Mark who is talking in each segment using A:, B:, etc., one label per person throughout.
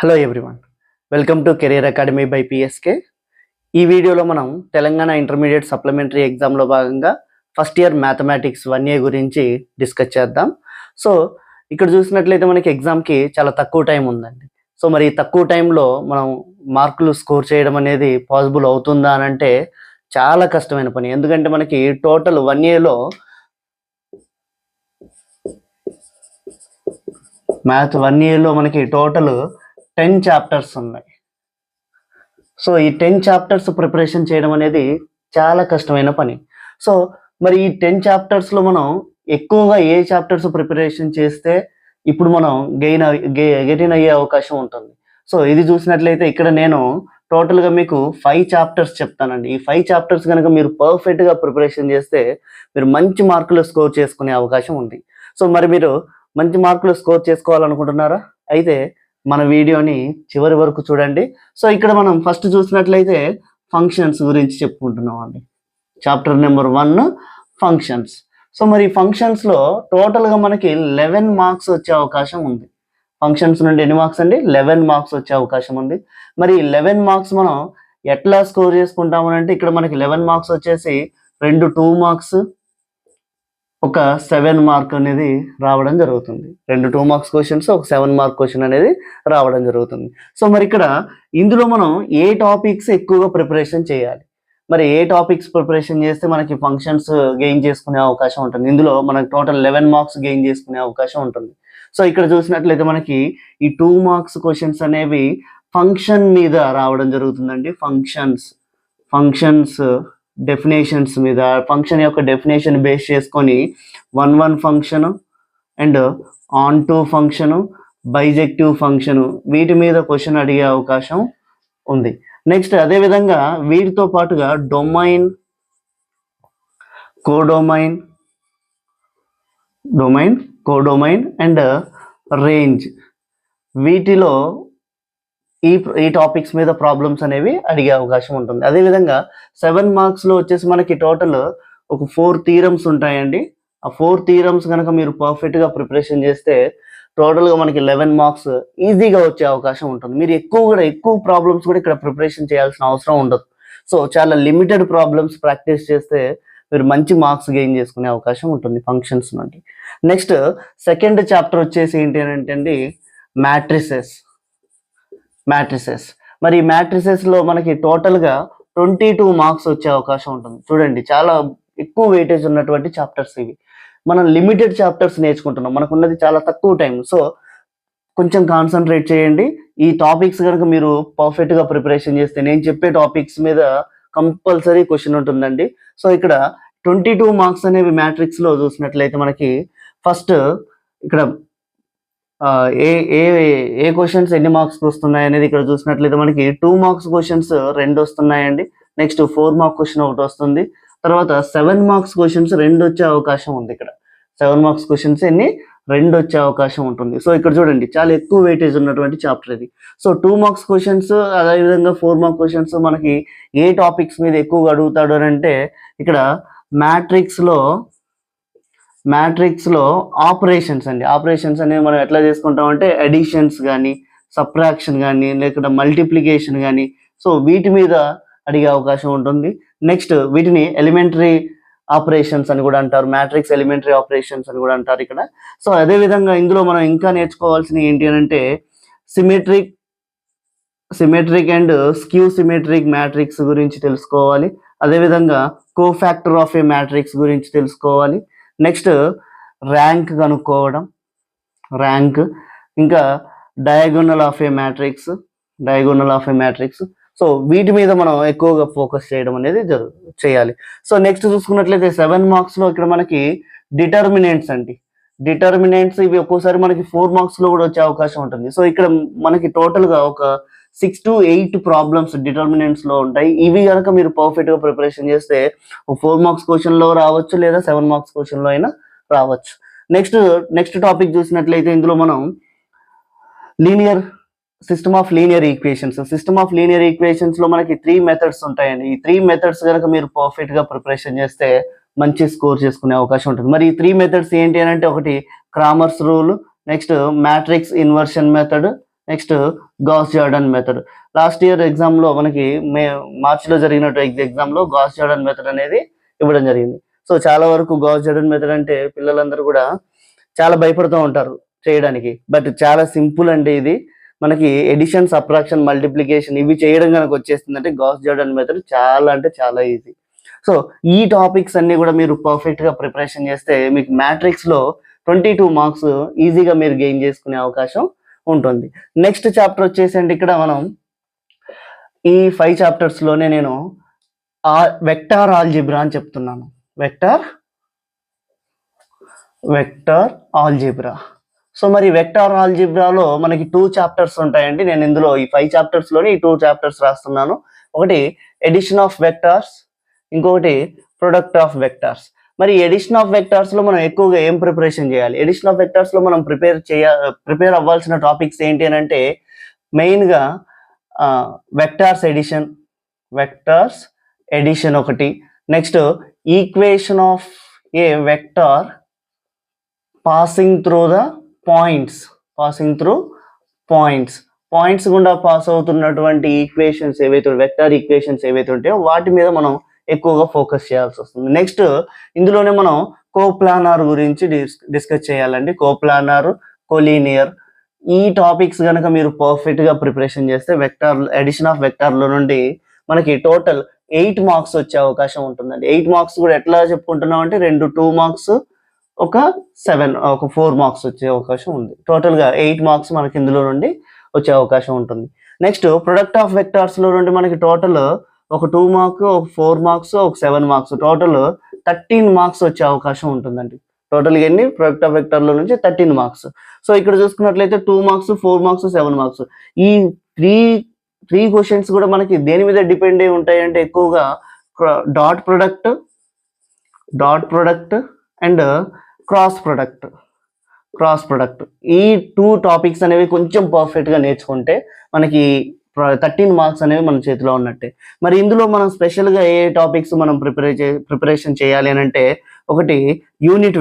A: Hello everyone, welcome to career academy by PSK. ఈ వీడియోలో మనం తెలంగాణ ఇంటర్మీడియట్ సప్లిమెంటరీ ఎగ్జామ్లో భాగంగా ఫస్ట్ ఇయర్ మ్యాథమెటిక్స్ 1A గురించి డిస్కస్ చేద్దాం. సో ఇక్కడ చూసినట్లయితే మనకి ఎగ్జామ్కి చాలా తక్కువ టైం ఉందండి. సో మరి తక్కువ టైంలో మనం మార్కులు స్కోర్ చేయడం అనేది పాసిబుల్ అవుతుందా అని అంటే చాలా కష్టమైన పని. ఎందుకంటే మనకి టోటల్ 1Aలో మ్యాథ్ 1Aలో మనకి టోటల్ 10 చాప్టర్స్ ఉన్నాయి. సో ఈ 10 చాప్టర్స్ ప్రిపరేషన్ చేయడం అనేది చాలా కష్టమైన పని. సో మరి ఈ 10 చాప్టర్స్లో మనం ఎక్కువగా ఏ చాప్టర్స్ ప్రిపరేషన్ చేస్తే ఇప్పుడు మనం గెయిన్ అయ్యే అవకాశం ఉంటుంది. సో ఇది చూసినట్లయితే ఇక్కడ నేను టోటల్గా మీకు 5 చాప్టర్స్ చెప్తానండి. ఈ 5 చాప్టర్స్ కనుక మీరు పర్ఫెక్ట్గా ప్రిపరేషన్ చేస్తే మీరు మంచి మార్కులు స్కోర్ చేసుకునే అవకాశం ఉంది. సో మరి మీరు మంచి మార్కులు స్కోర్ చేసుకోవాలనుకుంటున్నారా? అయితే మన వీడియోని చివరి వరకు చూడండి. సో ఇక్కడ మనం ఫస్ట్ చూసినట్లయితే ఫంక్షన్స్ గురించి చెప్పుకుంటున్నాం అండి. Chapter number 1 functions. సో మరి ఫంక్షన్స్లో టోటల్గా మనకి 11 మార్క్స్ వచ్చే అవకాశం ఉంది. ఫంక్షన్స్ నుండి ఎన్ని మార్క్స్ అండి? 11 మార్క్స్ వచ్చే అవకాశం ఉంది. మరి 11 మార్క్స్ మనం ఎట్లా స్కోర్ చేసుకుంటామని అంటే ఇక్కడ మనకి 11 మార్క్స్ వచ్చేసి 2 మార్క్స్, ఒక 7 మార్క్ అనేది రావడం జరుగుతుంది. 2 మార్క్స్ క్వశ్చన్స్, ఒక 7 మార్క్ క్వశ్చన్ అనేది రావడం జరుగుతుంది. సో మరి ఇక్కడ ఇందులో మనం ఏ టాపిక్స్ ఎక్కువగా ప్రిపరేషన్ చేయాలి, మరి ఏ టాపిక్స్ ప్రిపరేషన్ చేస్తే మనకి ఫంక్షన్స్ గెయిన్ చేసుకునే అవకాశం ఉంటుంది. ఇందులో మనకి టోటల్ 11 మార్క్స్ గెయిన్ చేసుకునే అవకాశం ఉంటుంది. సో ఇక్కడ చూసినట్లయితే మనకి ఈ 2 మార్క్స్ క్వశ్చన్స్ అనేవి ఫంక్షన్ మీద రావడం జరుగుతుందండి. ఫంక్షన్స్ డెఫినేషన్స్ మీద, ఫంక్షన్ యొక్క డెఫినేషన్ బేస్ చేసుకొని 1 function and on to function, bijective function, వీటి మీద క్వశ్చన్ అడిగే అవకాశం ఉంది. నెక్స్ట్ అదేవిధంగా వీటితో పాటుగా డొమైన్, కోడొమైన్ అండ్ రేంజ్, వీటిలో ఈ టాపిక్స్ మీద ప్రాబ్లమ్స్ అనేవి అడిగే అవకాశం ఉంటుంది. అదేవిధంగా 7 మార్క్స్లో వచ్చేసి మనకి టోటల్ ఒక 4 థీరమ్స్ ఉంటాయండి. ఆ 4 థీరమ్స్ కనుక మీరు పర్ఫెక్ట్గా ప్రిపరేషన్ చేస్తే టోటల్గా మనకి 11 మార్క్స్ ఈజీగా వచ్చే అవకాశం ఉంటుంది. మీరు ఎక్కువ ప్రాబ్లమ్స్ కూడా ఇక్కడ ప్రిపరేషన్ చేయాల్సిన అవసరం ఉండదు. సో చాలా లిమిటెడ్ ప్రాబ్లమ్స్ ప్రాక్టీస్ చేస్తే మీరు మంచి మార్క్స్ గెయిన్ చేసుకునే అవకాశం ఉంటుంది ఫంక్షన్స్ నుండి. నెక్స్ట్ సెకండ్ చాప్టర్ వచ్చేసి ఏంటి అని అంటే అండి మ్యాట్రిసెస్. మరి మ్యాట్రిసెస్లో మనకి టోటల్గా 22 మార్క్స్ వచ్చే అవకాశం ఉంటుంది. చూడండి, చాలా ఎక్కువ వెయిటేజ్ ఉన్నటువంటి చాప్టర్స్ ఇవి. మనం లిమిటెడ్ చాప్టర్స్ నేర్చుకుంటున్నాం, మనకు ఉన్నది చాలా తక్కువ టైం. సో కొంచెం కాన్సన్ట్రేట్ చేయండి. ఈ టాపిక్స్ కనుక మీరు పర్ఫెక్ట్గా ప్రిపరేషన్ చేస్తే నేను చెప్పే టాపిక్స్ మీద కంపల్సరీ క్వశ్చన్ ఉంటుందండి. సో ఇక్కడ 22 మార్క్స్ అనేవి మ్యాట్రిక్స్లో చూసినట్లయితే మనకి ఫస్ట్ ఇక్కడ ఏ క్వశ్చన్స్ ఎన్ని మార్క్స్ వస్తున్నాయి అనేది ఇక్కడ చూసినట్లయితే మనకి 2 మార్క్స్ క్వశ్చన్స్ 2 వస్తున్నాయండి. నెక్స్ట్ 4 మార్క్ క్వశ్చన్ ఒకటి వస్తుంది. తర్వాత 7 మార్క్స్ క్వశ్చన్స్ 2 వచ్చే అవకాశం ఉంది. ఇక్కడ 7 మార్క్స్ క్వశ్చన్స్ 2 వచ్చే అవకాశం ఉంటుంది. సో ఇక్కడ చూడండి, చాలా ఎక్కువ వెయిటేజ్ ఉన్నటువంటి చాప్టర్ ఇది. సో 2 మార్క్స్ క్వశ్చన్స్, అదేవిధంగా 4 మార్క్ క్వశ్చన్స్ మనకి ఏ టాపిక్స్ మీద ఎక్కువగా అడుగుతాడు అని అంటే ఇక్కడ మ్యాట్రిక్స్లో ఆపరేషన్స్ అండి. ఆపరేషన్స్ అనేవి మనం ఎట్లా చేసుకుంటాం అంటే అడిషన్స్ కానీ, సబ్ట్రాక్షన్ కానీ, లేకపోతే మల్టిప్లికేషన్ కానీ, సో వీటి మీద అడిగే అవకాశం ఉంటుంది. నెక్స్ట్ వీటిని ఎలిమెంటరీ ఆపరేషన్స్ అని కూడా అంటారు, మ్యాట్రిక్స్ ఎలిమెంటరీ ఆపరేషన్స్ అని కూడా అంటారు ఇక్కడ. సో అదేవిధంగా ఇందులో మనం ఇంకా నేర్చుకోవాల్సినవి ఏంటి అని అంటే symmetric and skew symmetric matrix గురించి తెలుసుకోవాలి. అదేవిధంగా కోఫాక్టర్ ఆఫ్ ఏ మ్యాట్రిక్స్ గురించి తెలుసుకోవాలి. నెక్స్ట్ ర్యాంక్ కనుక్కోవడం, ఇంకా diagonal of A matrix. So వీటి మీద మనం ఎక్కువగా ఫోకస్ చేయడం అనేది చేయాలి. సో నెక్స్ట్ చూసుకున్నట్లయితే 7 మార్క్స్లో ఇక్కడ మనకి డిటర్మినెంట్స్ అండి. ఇవి ఒక్కోసారి మనకి 4 మార్క్స్లో కూడా వచ్చే అవకాశం ఉంటుంది. సో ఇక్కడ మనకి టోటల్గా ఒక 6 to 8 ప్రాబ్లమ్స్ డిటర్మినెంట్స్లో ఉంటాయి. ఇవి కనుక మీరు పర్ఫెక్ట్గా ప్రిపరేషన్ చేస్తే 4 మార్క్స్ క్వశ్చన్లో రావచ్చు, లేదా 7 మార్క్స్ క్వశ్చన్లో అయినా రావచ్చు. నెక్స్ట్ టాపిక్ చూసినట్లయితే ఇందులో మనం సిస్టమ్ ఆఫ్ లీనియర్ ఈక్వేషన్స్లో మనకి 3 మెథడ్స్ ఉంటాయండి. ఈ 3 మెథడ్స్ కనుక మీరు పర్ఫెక్ట్గా ప్రిపరేషన్ చేస్తే మంచి స్కోర్ చేసుకునే అవకాశం ఉంటుంది. మరి ఈ 3 మెథడ్స్ ఏంటి అని అంటే ఒకటి Cramer's rule, next matrix inversion method, next Gauss Jordan method. Last year ఎగ్జామ్లో మనకి మార్చిలో జరిగినట్టు ఎగ్జామ్లో గాస్ జార్డన్ మెథడ్ అనేది ఇవ్వడం జరిగింది. సో చాలా వరకు గాస్ జార్డన్ మెథడ్ అంటే పిల్లలందరూ కూడా చాలా భయపడుతూ ఉంటారు చేయడానికి, బట్ చాలా సింపుల్ అండి. ఇది మనకి ఎడిషన్, సబ్ట్రాక్షన్, మల్టిప్లికేషన్ ఇవి చేయడం కనుక వచ్చేస్తుందంటే గాస్ జార్డన్ మెథడ్ చాలా అంటే చాలా ఈజీ. సో ఈ టాపిక్స్ అన్ని కూడా మీరు పర్ఫెక్ట్గా ప్రిపరేషన్ చేస్తే మీకు మ్యాట్రిక్స్లో 22 మార్క్స్ ఈజీగా మీరు గెయిన్ చేసుకునే అవకాశం ఉంటుంది. నెక్స్ట్ చాప్టర్ వచ్చేసండి, ఇక్కడ మనం ఈ 5 చాప్టర్స్లోనే నేను వెక్టార్ ఆల్జిబ్రా అని చెప్తున్నాను. Vector algebra. సో మరి వెక్టార్ ఆల్జిబ్రాలో మనకి 2 చాప్టర్స్ ఉంటాయండి. నేను ఇందులో ఈ 5 చాప్టర్స్లోనే ఈ 2 చాప్టర్స్ రాస్తున్నాను. ఒకటి ఎడిషన్ ఆఫ్ వెక్టార్స్, ఇంకొకటి ప్రొడక్ట్ ఆఫ్ వెక్టార్స్. మరి ఎడిషన్ ఆఫ్ వెక్టార్స్ లో మనం ఎక్కువగా ఏం ప్రిపరేషన్ చేయాలి? ఎడిషన్ ఆఫ్ వెక్టార్స్ లో మనం ప్రిపేర్ అవ్వాల్సిన టాపిక్స్ ఏంటి అని అంటే మెయిన్ గా వెక్టార్స్ ఎడిషన్ ఒకటి. Next equation of A vector passing through points గుండా పాస్ అవుతున్నటువంటి ఈక్వేషన్స్ ఏవైతే వెక్టార్ ఈక్వేషన్స్ ఏవైతే ఉంటాయో వాటి మీద మనం ఎక్కువగా ఫోకస్ చేయాల్సి వస్తుంది. నెక్స్ట్ ఇందులోనే మనం కోప్లానార్ గురించి డిస్కస్ చేయాలండి. కోప్లానార్, కోలీనియర్ ఈ టాపిక్స్ కనుక మీరు పర్ఫెక్ట్ గా ప్రిపరేషన్ చేస్తే ఎడిషన్ ఆఫ్ వెక్టార్ లో నుండి మనకి టోటల్ 8 మార్క్స్ వచ్చే అవకాశం ఉంటుందండి. 8 మార్క్స్ కూడా ఎట్లా చెప్పుకుంటున్నాం అంటే 2 మార్క్స్, ఒక 4 మార్క్స్ వచ్చే అవకాశం ఉంది. టోటల్ గా 8 మార్క్స్ మనకి ఇందులో నుండి వచ్చే అవకాశం ఉంటుంది. నెక్స్ట్ ప్రొడక్ట్ ఆఫ్ వెక్టార్స్ లో నుండి మనకి టోటల్ ఒక 2 మార్క్స్, ఒక 4 మార్క్స్, ఒక 7 మార్క్స్, టోటల్ 13 మార్క్స్ వచ్చే అవకాశం ఉంటుందండి. టోటల్ ఎన్ని? ప్రొడక్ట్ ఆఫ్ వెక్టర్ లో నుంచి 13 మార్క్స్. సో ఇక్కడ చూసుకున్నట్లయితే 2 మార్క్స్, 4 మార్క్స్, 7 మార్క్స్. ఈ త్రీ క్వశ్చన్స్ కూడా మనకి దేని మీద డిపెండ్ అయి ఉంటాయి అంటే ఎక్కువగా dot product and cross product ఈ 2 టాపిక్స్ అనేవి కొంచెం పర్ఫెక్ట్ గా నేర్చుకుంటే మనకి 13 మార్క్స్ అనేవి మన చేతిలో ఉన్నట్టే. మరి ఇందులో మనం స్పెషల్ గా ఏ టాపిక్స్ మనం ప్రిపరేషన్ చేయాలి అని అంటే ఒకటి యూనిట్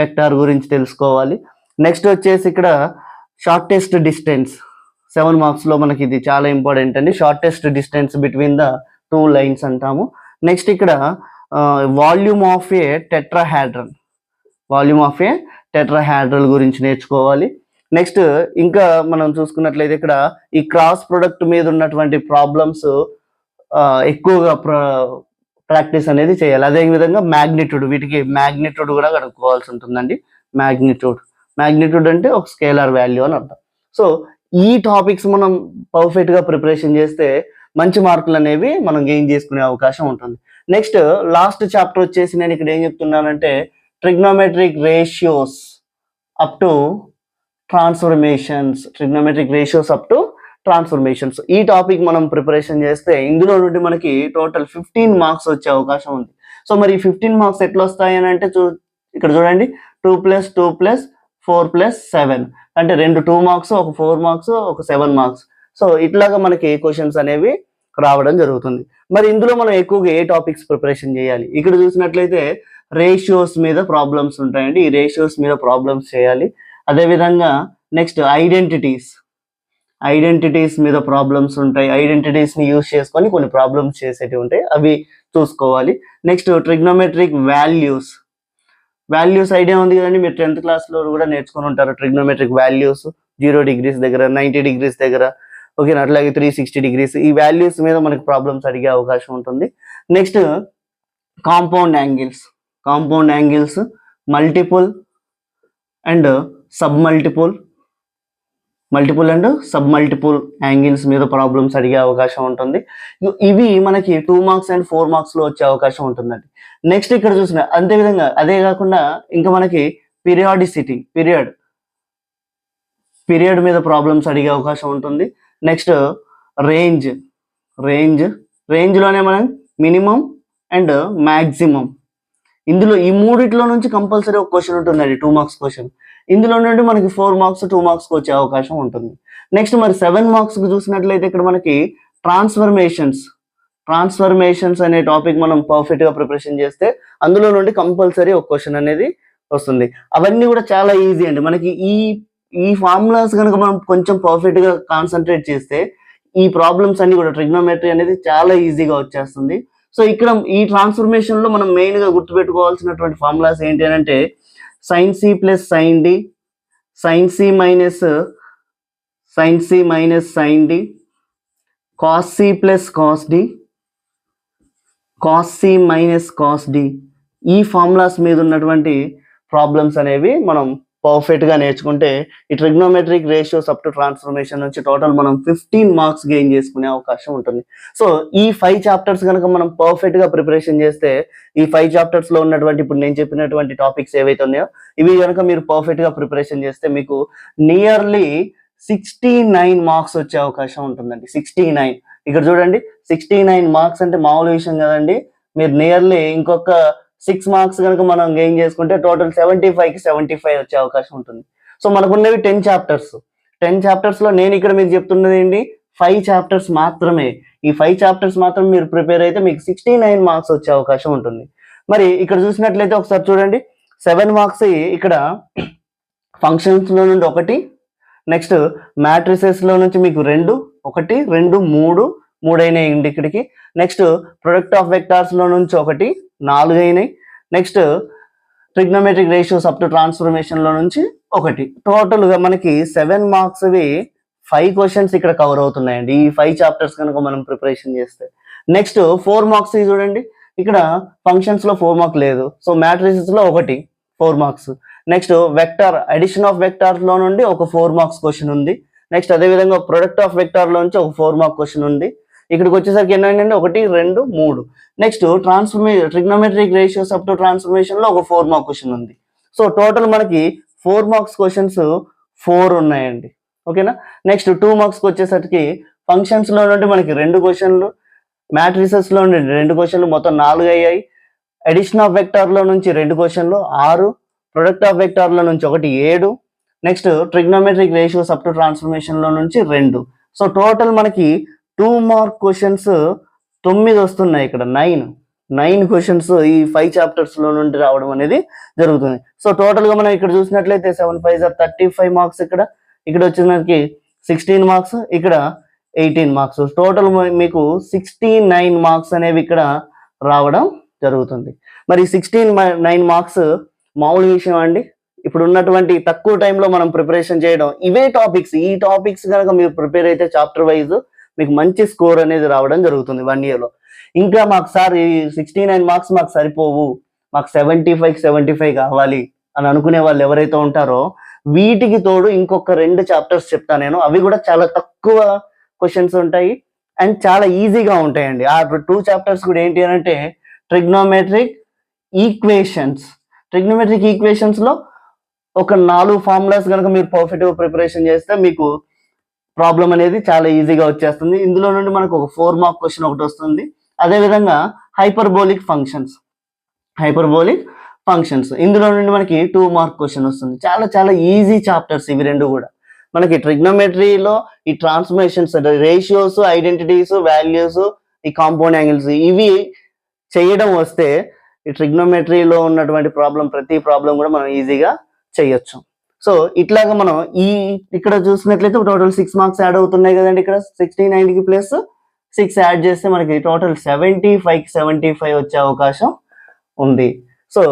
A: వెక్టార్ గురించి తెలుసుకోవాలి. నెక్స్ట్ వచ్చేసి ఇక్కడ షార్టెస్ట్ డిస్టెన్స్ 7 మార్క్స్ లో మనకి ఇది చాలా ఇంపార్టెంట్ అండి. Shortest distance between the 2 lines అంటాము. నెక్స్ట్ ఇక్కడ వాల్యూమ్ ఆఫ్ ఏ టెట్రాహెడ్రల్ గురించి నేర్చుకోవాలి. నెక్స్ట్ ఇంకా మనం చూసుకున్నట్లయితే ఇక్కడ ఈ క్రాస్ ప్రొడక్ట్ మీద ఉన్నటువంటి ప్రాబ్లమ్స్ ఎక్కువగా ప్రాక్టీస్ అనేది చేయాలి. అదే విధంగా వీటికి మ్యాగ్నిట్యూడ్ కూడా కనుక్కోవాల్సి ఉంటుందండి. మ్యాగ్నిట్యూడ్ అంటే ఒక స్కేలార్ వాల్యూ అని అర్థం. సో ఈ టాపిక్స్ మనం పర్ఫెక్ట్ గా ప్రిపరేషన్ చేస్తే మంచి మార్కులు అనేవి మనం గెయిన్ చేసుకునే అవకాశం ఉంటుంది. నెక్స్ట్ లాస్ట్ చాప్టర్ వచ్చేసి నేను ఇక్కడ ఏం చెప్తున్నానంటే trigonometric ratios up to transformations. ఈ టాపిక్ మనం ప్రిపరేషన్ చేస్తే ఇందులో నుండి మనకి టోటల్ 15 మార్క్స్ వచ్చే అవకాశం ఉంది. సో మరి 15 మార్క్స్ ఎట్లా వస్తాయి అని అంటే ఇక్కడ చూడండి 2 + 2 + 4 + 7 అంటే 2 మార్క్స్, ఒక 4 మార్క్స్, ఒక 7 మార్క్స్. సో ఇట్లాగా మనకి క్వశ్చన్స్ అనేవి రావడం జరుగుతుంది. మరి ఇందులో మనం ఎక్కువగా ఏ టాపిక్స్ ప్రిపరేషన్ చేయాలి? ఇక్కడ చూసినట్లయితే రేషియోస్ మీద ప్రాబ్లమ్స్ ఉంటాయండి. ఈ రేషియోస్ మీద ప్రాబ్లమ్స్ చేయాలి. అదేవిధంగా నెక్స్ట్ ఐడెంటిటీస్ మీద ప్రాబ్లమ్స్ ఉంటాయి. ఐడెంటిటీస్ ని యూజ్ చేసుకొని కొన్ని ప్రాబ్లమ్స్ చేసేటివి ఉంటాయి, అవి చూసుకోవాలి. నెక్స్ట్ ట్రిగ్నోమెట్రిక్ వాల్యూస్ ఐడియా ఉంది కదండి, మీరు 10th క్లాస్లో కూడా నేర్చుకుని ఉంటారు. ట్రిగ్నోమెట్రిక్ వాల్యూస్ 0 degrees దగ్గర, 90 degrees దగ్గర, ఓకేనా, అట్లాగే 360 degrees ఈ వాల్యూస్ మీద మనకి ప్రాబ్లమ్స్ అడిగే అవకాశం ఉంటుంది. Next compound angles multiple and sub multiple angles మీద ప్రాబ్లమ్స్ అడిగే అవకాశం ఉంటుంది. ఇవి మనకి 2 మార్క్స్ అండ్ 4 మార్క్స్ లో వచ్చే అవకాశం ఉంటుందండి. నెక్స్ట్ ఇక్కడ చూసిన అంతేవిధంగా అదే కాకుండా ఇంకా మనకి పీరియడ్ మీద ప్రాబ్లమ్స్ అడిగే అవకాశం ఉంటుంది. నెక్స్ట్ రేంజ్ లోనే మనం మినిమం అండ్ మాక్సిమం, ఇందులో ఈ మూడిట్లో నుంచి కంపల్సరీ ఒక క్వశ్చన్ ఉంటుందండి, 2 మార్క్స్ క్వశ్చన్. ఇందులో నుండి మనకి 4 మార్క్స్ 2 మార్క్స్ వచ్చే అవకాశం ఉంటుంది. నెక్స్ట్ మరి 7 మార్క్స్ కి చూసినట్లయితే ఇక్కడ మనకి ట్రాన్స్ఫర్మేషన్స్ అనే టాపిక్ మనం పర్ఫెక్ట్ గా ప్రిపరేషన్ చేస్తే అందులో నుండి కంపల్సరీ ఒక క్వశ్చన్ అనేది వస్తుంది. అవన్నీ కూడా చాలా ఈజీ అండి. మనకి ఈ ఫార్ములాస్ కనుక మనం కొంచెం పర్ఫెక్ట్గా కాన్సన్ట్రేట్ చేస్తే ఈ ప్రాబ్లమ్స్ అన్ని కూడా ట్రిగ్నోమెట్రీ అనేది చాలా ఈజీగా వచ్చేస్తుంది. సో ఇక్కడ ఈ ట్రాన్స్ఫర్మేషన్లో మనం మెయిన్గా గుర్తుపెట్టుకోవాల్సినటువంటి ఫార్ములాస్ ఏంటి అని అంటే sine C plus sine D, sine C minus sine D, cos C plus cos D, cos C minus cos D. ఈ ఫార్ములాస్ మీద ఉన్నటువంటి ప్రాబ్లమ్స్ అనేవి మనం పర్ఫెక్ట్గా నేర్చుకుంటే ఈ trigonometric ratios up to transformation నుంచి టోటల్ మనం 15 మార్క్స్ గెయిన్ చేసుకునే అవకాశం ఉంటుంది. సో ఈ 5 చాప్టర్స్ కనుక మనం పర్ఫెక్ట్గా ప్రిపరేషన్ చేస్తే ఈ 5 చాప్టర్స్లో ఉన్నటువంటి ఇప్పుడు నేను చెప్పినటువంటి టాపిక్స్ ఏవైతే ఉన్నాయో ఇవి కనుక మీరు పర్ఫెక్ట్గా ప్రిపరేషన్ చేస్తే మీకు నియర్లీ 69 మార్క్స్ వచ్చే అవకాశం ఉంటుందండి. 69 ఇక్కడ చూడండి, 69 మార్క్స్ అంటే మామూలు విషయం కదండి. మీరు నియర్లీ ఇంకొక 6 మార్క్స్ కనుక మనం గెయిన్ చేసుకుంటే టోటల్ 75కి 75 వచ్చే అవకాశం ఉంటుంది. So మనకున్నవి 10 chapters. 10 చాప్టర్స్లో నేను ఇక్కడ మీకు చెప్తున్నది ఏంటి 5 చాప్టర్స్ మాత్రమే. ఈ 5 చాప్టర్స్ మాత్రం మీరు ప్రిపేర్ అయితే మీకు 69 మార్క్స్ వచ్చే అవకాశం ఉంటుంది. మరి ఇక్కడ చూసినట్లయితే ఒకసారి చూడండి, 7 మార్క్స్ ఇక్కడ ఫంక్షన్స్లో నుండి 1, నెక్స్ట్ మ్యాట్రిసెస్లో నుంచి మీకు 2, 1, 2, 3 అయినాయండి ఇక్కడికి. నెక్స్ట్ ప్రొడక్ట్ ఆఫ్ వెక్టార్స్లో నుంచి 1, 4 అయినాయి. Next trigonometric ratios up to ట్రాన్స్ఫర్మేషన్లో నుంచి 1. టోటల్గా మనకి 7 మార్క్స్వి 5 క్వశ్చన్స్ ఇక్కడ కవర్ అవుతున్నాయండి ఈ 5 చాప్టర్స్ కనుక మనం ప్రిపరేషన్ చేస్తే. నెక్స్ట్ 4 మార్క్స్ చూడండి, ఇక్కడ ఫంక్షన్స్లో 4 మార్క్ లేదు. సో మ్యాట్రిసెస్లో 1 4 marks. Next vector addition of వెక్టార్లో నుండి ఒక 4 మార్క్స్ క్వశ్చన్ ఉంది. నెక్స్ట్ అదేవిధంగా ప్రొడక్ట్ ఆఫ్ వెక్టార్లో నుంచి ఒక 4 మార్క్ క్వశ్చన్ ఉంది. ఇక్కడికి వచ్చేసరికి ఏంటంటే 1, 2, 3. Next trigonometric ratios up to ట్రాన్స్ఫర్మేషన్లో ఒక 4 మార్క్ క్వశ్చన్ ఉంది. సో టోటల్ మనకి 4 మార్క్స్ క్వశ్చన్స్ 4 ఉన్నాయండి. ఓకేనా. నెక్స్ట్ 2 మార్క్స్కి వచ్చేసరికి ఫంక్షన్స్లో నుండి మనకి 2 క్వశ్చన్లు, మ్యాట్రిసెస్లో నుండి 2 క్వశ్చన్లు, మొత్తం 4 అయ్యాయి. అడిషన్ ఆఫ్ వెక్టార్లో నుంచి 2 క్వశ్చన్లు 6, ప్రొడక్ట్ ఆఫ్ వెక్టార్లో నుంచి 1 7. Next trigonometric ratios up to ట్రాన్స్ఫర్మేషన్లో నుంచి 2. సో టోటల్ మనకి 2 మార్క్ క్వశ్చన్స్ 9 వస్తున్నాయి. ఇక్కడ 9 క్వశ్చన్స్ ఈ 5 చాప్టర్స్లో నుండి రావడం అనేది జరుగుతుంది. సో టోటల్గా మనం ఇక్కడ చూసినట్లయితే 7 5 35 మార్క్స్, ఇక్కడ వచ్చేసరికి 16 మార్క్స్, ఇక్కడ 18 మార్క్స్. టోటల్ మీకు 69 మార్క్స్ అనేవి ఇక్కడ రావడం జరుగుతుంది. మరి 69 మార్క్స్ మామూలు విషయం అండి. ఇప్పుడు ఉన్నటువంటి తక్కువ టైంలో మనం ప్రిపరేషన్ చేయడం ఇవే టాపిక్స్. ఈ టాపిక్స్ కనుక మీరు ప్రిపేర్ అయితే చాప్టర్ వైజ్ మీకు మంచి స్కోర్ అనేది రావడం జరుగుతుంది 1 ఇయర్లో. ఇంకా మాకు సార్ ఈ 69 మార్క్స్ మాకు సరిపోవు, మాకు 75కి 75 కావాలి అని అనుకునే వాళ్ళు ఎవరైతే ఉంటారో వీటికి తోడు ఇంకొక 2 చాప్టర్స్ చెప్తాను నేను. అవి కూడా చాలా తక్కువ క్వశ్చన్స్ ఉంటాయి అండ్ చాలా ఈజీగా ఉంటాయండి. ఆ 2 చాప్టర్స్ కూడా ఏంటి అని అంటే ట్రిగ్నోమెట్రిక్ ఈక్వేషన్స్. ట్రిగ్నోమెట్రిక్ ఈక్వేషన్స్లో ఒక 4 ఫార్ములాస్ కనుక మీరు పర్ఫెక్ట్గా ప్రిపరేషన్ చేస్తే మీకు ప్రాబ్లం అనేది చాలా ఈజీగా వచ్చేస్తుంది. ఇందులో నుండి మనకు ఒక 4 మార్క్ క్వశ్చన్ ఒకటి వస్తుంది. అదేవిధంగా హైపర్బోలిక్ ఫంక్షన్స్ ఇందులో నుండి మనకి 2 మార్క్ క్వశ్చన్ వస్తుంది. చాలా చాలా ఈజీ చాప్టర్స్ ఇవి 2 కూడా. మనకి ట్రిగ్నోమెట్రీలో ఈ ట్రాన్స్ఫర్మేషన్స్, రేషియోస్, ఐడెంటిటీస్, వాల్యూస్, ఈ కాంపౌండ్ యాంగిల్స్ ఇవి చేయడం వస్తే ఈ ట్రిగ్నోమెట్రీలో ఉన్నటువంటి ప్రతి ప్రాబ్లం కూడా మనం ఈజీగా చేయొచ్చు. సో ఇట్లాగా మనం ఇక్కడ చూసినట్లయితే టోటల్ 6 మార్క్స్ యాడ్ అవుతున్నాయి కదండి. ఇక్కడ 69కి ప్లస్ 6 యాడ్ చేస్తే మనకి టోటల్ 75కి 75 వచ్చే అవకాశం ఉంది. సో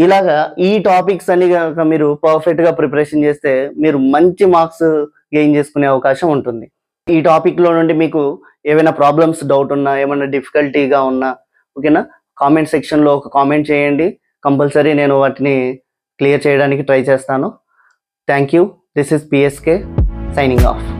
A: ఇలాగా ఈ టాపిక్స్ అన్ని కనుక మీరు పర్ఫెక్ట్గా ప్రిపరేషన్ చేస్తే మీరు మంచి మార్క్స్ గెయిన్ చేసుకునే అవకాశం ఉంటుంది. ఈ టాపిక్లో నుండి మీకు ఏమైనా ప్రాబ్లమ్స్, డౌట్ ఉన్నా, ఏమైనా డిఫికల్టీగా ఉన్నా ఓకేనా, కామెంట్ సెక్షన్లో ఒక కామెంట్ చేయండి. కంపల్సరీ నేను వాటిని క్లియర్ చేయడానికి ట్రై చేస్తాను. Thank you. This is PSK signing off.